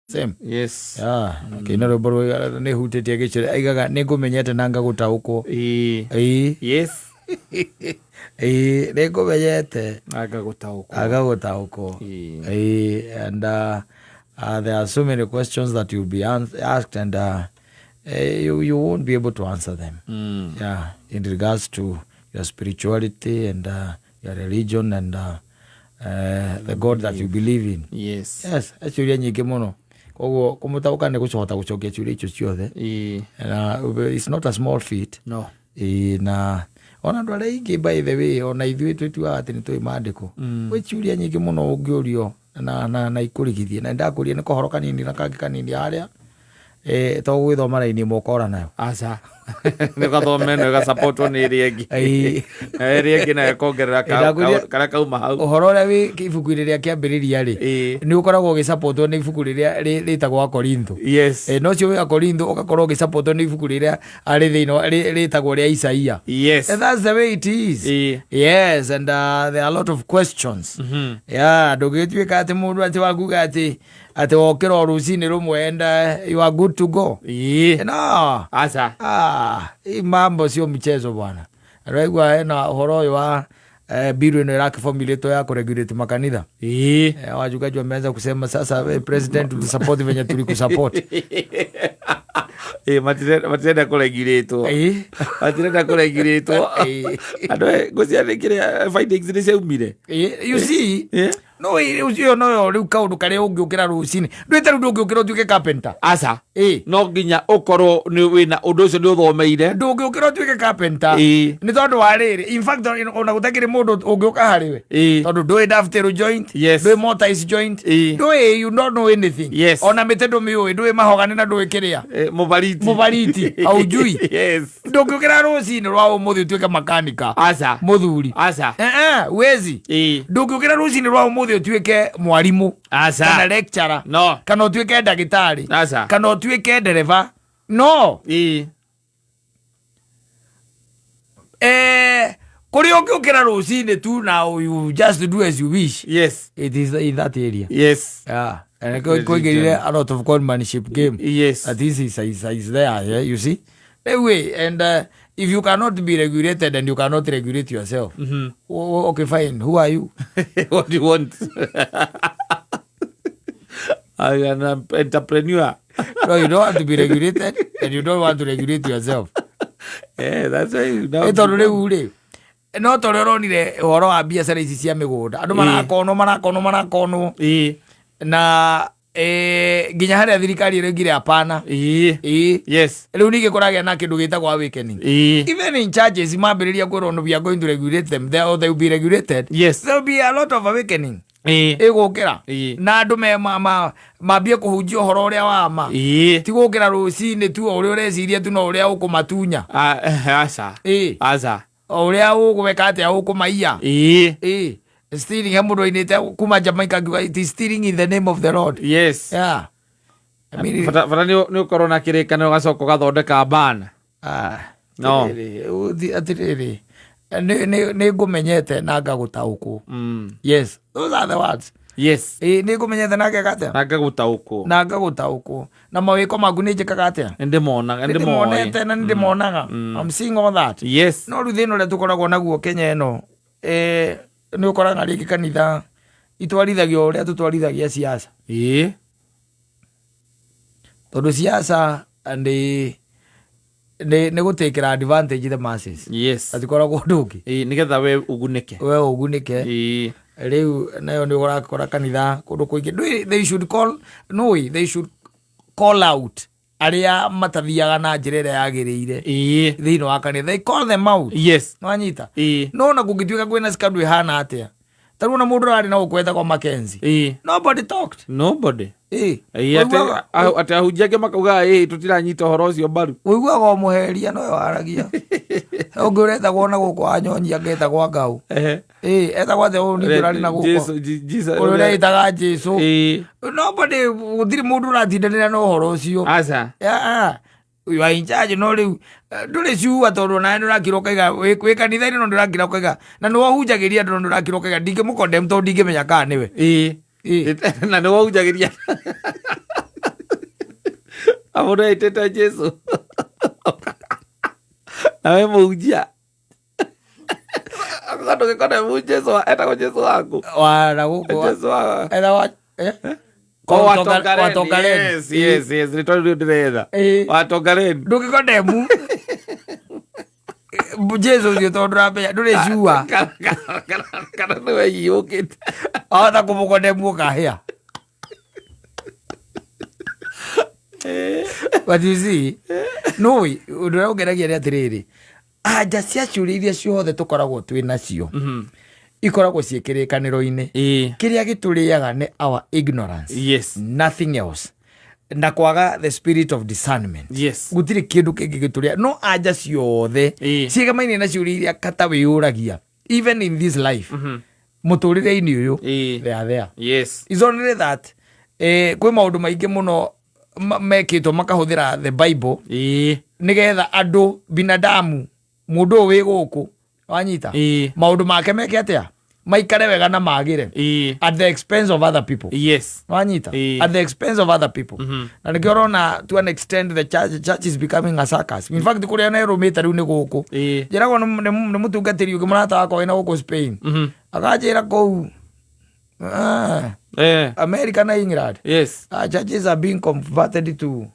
same. Yes. Kina roboro ne hutete gichere aigaga nigumenyete nanga gutaukwo. Yes. Nigumenyete aga gutaukwo. And there are so many questions that you'll be asked, and you won't be able to answer them. In regards to your spirituality and your religion and the God that you believe in. Yes. Actually nyingi muno. Koguo kumutauka ni gucohota gucokia ciuria icio ciothe. It's not a small feat. No. Na ona andu aria ingi, by the way, ona ithuĩ twĩtuaga atĩ nĩ tũĩ maandĩko. Gwĩ ciuria nyingĩ mũno ũngĩũrio na ikurigithie, na ndakuria nĩ kohoro kanini na kangi kanini haria to gwĩthoma raini mokora nayo. Aca nĩgathome nĩga support ni ĩrĩa ĩngĩ na kongerera kana kauma hau. Ũhoro ũrĩa wĩ ibuku-inĩ rĩa kĩambĩrĩria nĩ ũkoragwo ũgĩsupportwo nĩ ibuku rĩrĩa rĩtagwo Akorintho. Yes. No cio wĩ Akorintho ũgakorwo ũgĩsupportwo nĩ ibuku rĩrĩa arĩ thĩinĩ rĩtagwo rĩa Isaia. Yes. And that's the way it is. Yes, and there are a lot of questions. Ndũgĩtuĩka atĩ mũndũ atĩ wakuga atĩ wokĩra rũcinĩ rũmwe and you are good to go. No. Aca. Mambo sio mchezo bwana. Raigua na uhoro ũyũ wa biru ino ĩrakĩformulate ya kuregulate makanitha. Wachungaji wameanza kusema sasa president tulisupport venye tulikusupport. Matirenda kuregulate. Matirenda kuregulate. Andũ ngũciarĩkĩre findings nĩ ciaumire. You see? No riu kaundu karia ungiukira rucini ndwite ru ndungiukira utuike carpenter. Aca. No nginya ukorwo ni wina undu ucio ni uthomeire. Ndungiukira utuike carpenter. Ni tondu wa riri. In fact ona gutakiri mundu ungiuka hariwe. Tondu ndui dovetail joint, ndui mortise joint, ndui you don't know anything. Ona mitendo miui ndui mahogani na ndui kiria. Mubariti aujui. Ndungiukira rucini rwa umuthi utuike makanika. Aca. Muthuri. Aca. Wezi. Ndungiukira rucini rwa umuthi utuike mwarimu. Aca. Kana lecturer. No. Kana utuike ndagitari. Aca. Kana utuike dereva. No. Kuri ukiukira rucini tu now you just do as you wish. Yes. It is in that area. Yes. And going a lot of conmanship game. Yes. This is there, you see. Anyway, and if you cannot be regulated and you cannot regulate yourself, okay, fine. Who are you? What do you want? I am an entrepreneur. No, you don't want to be regulated and you don't want to regulate yourself. That's why you know. No toleronire uhoro wa biacara ici cia migunda. Andu marakono. Na nginya haria thirikari irengire hapana. Yes. Riu ningi kuragia na kindu gitagwo awakening. Even in churches mambiriria kwirwo no we are going to regulate them. They will be regulated. Yes. There will be a lot of awakening. Igukira na andu mambie kuhunjia uhoro uria wa ma. Ti gukira rucini tu uria ureciria tu no uria ukumatunya. Aca. Aca. Uria ugweka atia ukumaiya. Stealing hamundu ainite kuma Jamaica ngiuga it is stealing in the name of the Lord. Yes. I mean fara ni ukorwo na kirikano gacoka gathondeka bana. No. Atiriri. Ni ngumenyete na ngagutaukwo. Yes. Those are the words. Yes. Ni ngumenyete na ngagatia. Na ngagutaukwo. Na mawiko magu ni njikaga atia. Ndimonete na ndimonaga. I'm seeing all that. Yes. No ruthino le tukoragwo naguo Kenya eno. Ni ukoraga riki kanitha itwarithagio uria tutwarithagia siasa. Tondu siasa ni gutekera advantage the masses. Yes. Atikoragwo nduki. Nigetha we ugunike. Riu nayo ni urakora kanitha kundu kuingi. They should call out aria matathiaga na njira ĩrĩa yagĩrĩire thĩinĩ wa kanitha. They call them out. Yes. Nwanyita. No na kũngĩtuĩka kwĩna scandal ihana atĩa. Taruna mũndũ arĩ na gũkwetha kwa Mackenzie. Nobody talked. Nobody. Ati ahunjia makauga tutiranyita ũhoro ũcio mbaru. Ũiguaga mũheria no waragia. Ũngĩ ũretagwo na gũkũ anyonyi agetagwo Ngau. Etagwo atĩa ũyũ ningĩ ũrarĩ na gũkũ. Ũrĩa ĩtaga Jesu. Nobody gũtirĩ mũndũ ũratindanĩra na ũhoro ũcio. Aca. You are in charge no riu nduri ciua tondu nawe ndurakira ukaiga wi kanitha-ini no ndurakira ukaiga na ni wahunjagiria andu no ndurakira ukaiga ndingimukondem tondu ndingimenya kana niwe na ni wahunjagiria Amuna iteta Jesu. Nawe muujia. Akakado kekone muujesu etako Jesu wangu. Wala guko. Jesu wangu. Ela wa Watogareni. Yes. Nitorio direza. Watogareni. Ndukikodemu. Jesu ndio tondrambe ndure jua. Kana niwe yukite. Ata kumukodemu kahia. But you see, no, ndĩraũngeragia rĩ atĩrĩrĩ, anja cia ciũria iria ciothe tũkoragwo twĩ nacio ikoragwo ciĩ kĩrĩkanĩro-inĩ. Kĩrĩa gĩtũrĩaga nĩ our ignorance. Yes. Nothing else. Na kwaga the spirit of discernment. Yes. Gũtirĩ kĩndũ kĩngĩ gĩtũrĩa. No anja ciothe ciĩgamaine na ciũria iria kata wĩyũragia. Even in this life. Mũtũrĩre-inĩ ũyũ. They are there. Yes. It's only that kwĩ maũndũ maingĩ mũno mekĩtwo makahũthĩra the Bible nĩgetha andũ binadamu mũndũ wĩ gũkũ wanyita maũndũ make meke atĩa maikare wega na magĩre at the expense of other people. Yes. Wanyita at the expense of other people. Na nĩkĩo ũrona to an extent the church is becoming a circus. In fact kũrĩa naĩrũmĩte rĩu nĩ gũkũ njĩragwo nĩ mũtungatĩri ũngĩ mũrata wakwa wĩna gũkũ Spain akanjĩra kũu America na England. Yes. Churches are being converted to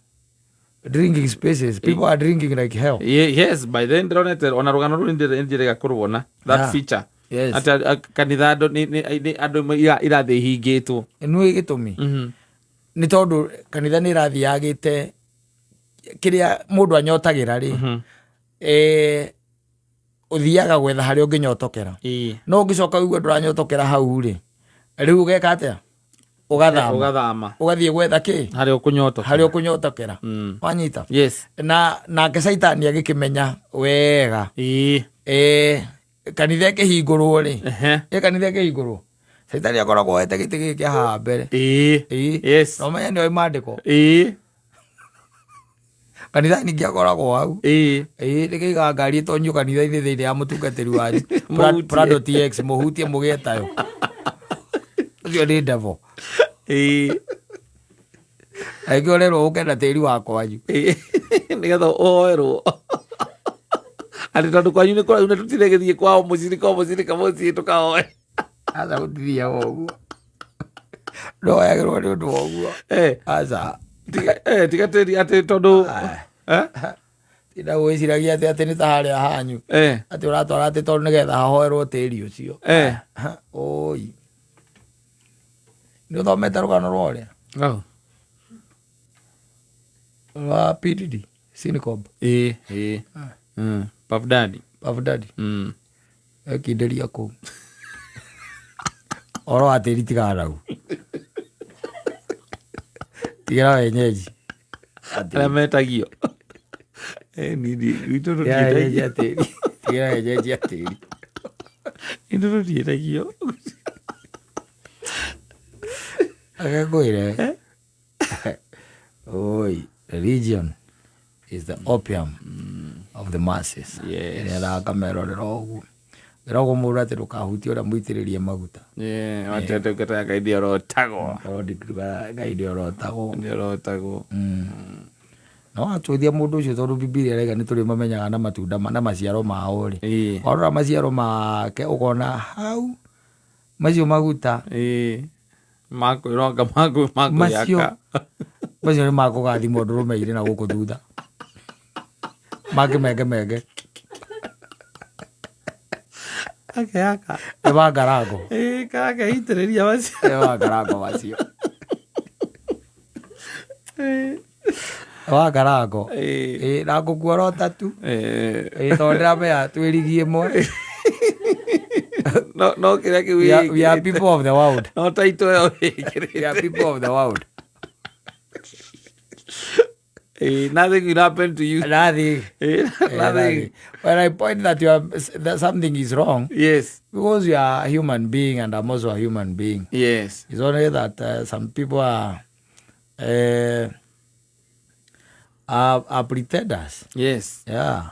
drinking spaces. People are drinking like hell. Yes, by then ona rugano rũrũ ndirega kũrũona that feature. Yes. Ata kanitha andũ irathi hingĩtwo. Nĩ gĩtũmi. Nĩ tondũ kanitha nĩ irathiagĩte kĩrĩa mũndũ anyotagĩra rĩ ũthiaga gwetha harĩa ũngĩnyotokera. No ũngĩcoka ugue ndũranyotokera hau rĩ rĩu ũgeka atĩa ũgathama ũgathiĩ gwetha kĩ harĩa ũkũnyotokera wanyita. Yes. Nake Saitani agĩkĩmenya wega kanitha ĩkĩhingũrwo rĩ kanitha ĩkĩhingũrwo Saitani akoragwo ete gĩtĩ gĩkĩ haha mbere. Yes. No menya nĩoĩ maandĩko kanitha ningĩ akoragwo hau nĩkĩigaga ngari ĩtonyio kanitha-inĩ thĩinĩ ya mũtungatĩri wanyu Prado TX mũhutie mũgĩetayo ũcio nĩ devil. Aingĩorerwo ũkenda tĩri wa kwanyu nĩgetha ũhoerwo atĩ tondũ kwanyu nĩ kũraihu nĩ tũtire gĩthiĩ kwao mũcirika mũciĩ tũkahoe aca gũtithiaga ũguo ndoyagĩrwo nĩ ũndũ wa ũguo aca tiga tĩri atĩ tondũ tinda gwĩciragia atĩ nĩ ta harĩa hanyu atĩ ũratwara atĩ tondũ nĩgetha hahoerwo tĩri ũcio oi nĩ ũthomete rũgano rwa ũrĩa wa PDD Sinicob Puff Daddy ekindĩria kũu ũhoro wa tĩri tiga rau tigĩra wenyeji arĩa metagio tigĩra wenyeji atĩri ithuĩ tũtiĩtagio akakwĩre oi religion is the opium of the masses. Ĩrĩa arakamerorera ũguo Rogo mũrate rũkahutia ũrĩa mũitĩrĩrie maguta. Watete ũkĩtaya gaithia rotagwo. Gaithia rotagwo. No atũthia mũndũ ũcio tondũ Biblia rega nĩ tũrĩ mamenyaga na matunda na maciaro mao rĩ. Warora maciaro make ũkona hau macio maguta. Makwĩronga makwĩyaka. Macio nĩ makũgathimwo ndũrũmeire na gũkũ thutha. Menge. Akeyaka. Eva Garago. Kaka itĩrĩria macio. Eva Garago macio. Eva Garago. Na ngũkuora tatu. Tondũ ndĩramenya twĩrigie mwe. No kĩrĩa kĩu we are people of the world. No taito yo. We are people of the world. Nothing will happen to you. Nothing. Nothing. When I point that that something is wrong, yes, because you are a human being and I'm also a human being. Yes, it's only that some people are pretenders. Yes. Yeah.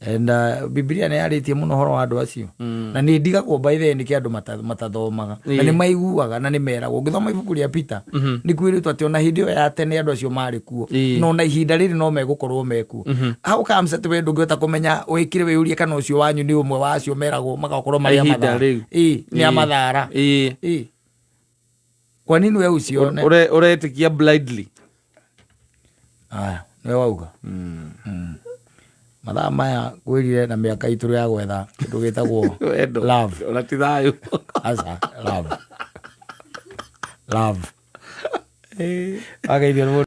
and Biblia nä yarä må no horo wa andå acio na nä ndigagwo by the end kä andå matathomaga na nä maiguaga na nä meragwo ngä thoma ibuku rä a Peter nä kwä rä two atä ona hä ndä ä yo ya tene andå acio marä kuo no ona ihinda rä rä no megå korwo mekuo hau kamcatä we ndå ngä hota kå menya wä kä rä wä yå rie kana å cio wanyu nä å mwe wa acio meragwo magakorwo marä a mathara nä a mathara kwa nini we ucione ũretä kia blindly aya nä wauga mathaa maya kwä rire na mä aka itå rå ya gwetha kä ndå gä tagwo ona ti thayå aca love ageithio